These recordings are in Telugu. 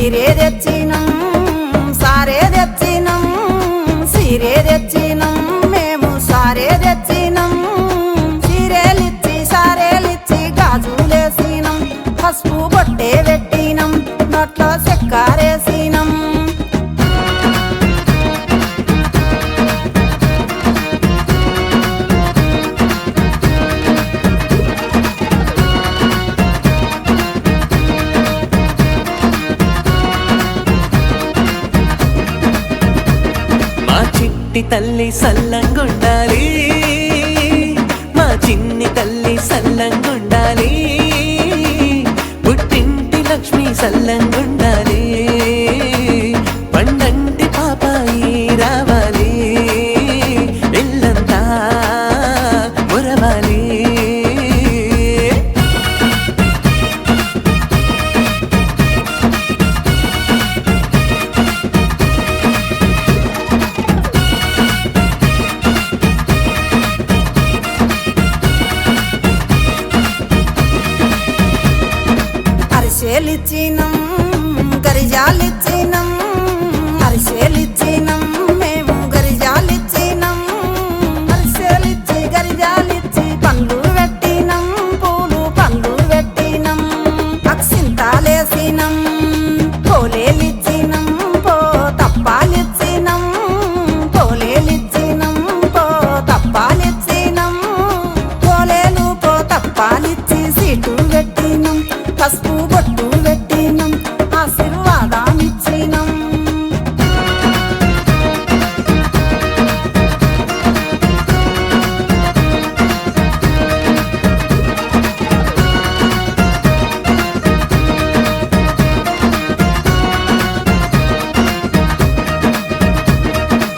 సీరే తెచ్చినం సారే తెచ్చినం సీరే తెచ్చినం మేము సారే తెచ్చినం సీరేలిచ్చి సారేలిచ్చి గాజులేసినం పసుపు బొట్టే పెట్టినం నోట్లో చెక్కారేసినం తల్లి సల్లంగుండాలి మా చిన్ని తల్లి సల్లంగుండాలి పుట్టింటి లక్ష్మి సల్లంగుండాలి పండంటి పాపాయి రావాలి ఇల్లంతా మురవాలి అరిసెలిచ్చినం గరిజాలిచ్చినం అరిసెలిచ్చినం మేము గరిజాలిచ్చినం అరిసెలిచ్చి గరిజాలిచ్చి పండ్లు పెట్టినం పూలు పండ్లు పెట్టినం అక్షింతాలేసినం పోలేలిచ్చినం పో తప్పాలిచ్చినం పోలేలిచ్చినం పో తప్పాలిచ్చినం పోలేలు పో తప్పాలిచ్చి సీటు పెట్టినం పసుపు బొట్టు పెట్టినం ఆశీర్వాదాన్నిచ్చినం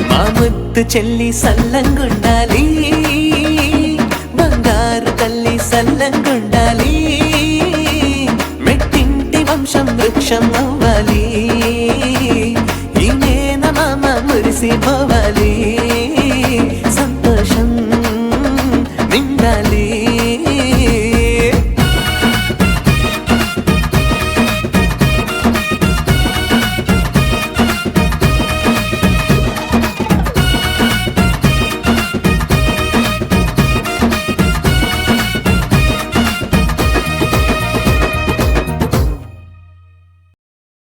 మా ముద్దు చెల్లి సల్లంగుండాలి బంగారు తల్లి సల్లంగుండాలి వంశం వృక్షం అవ్వాలి ఈ మేనమామ మురిసిపోవాలి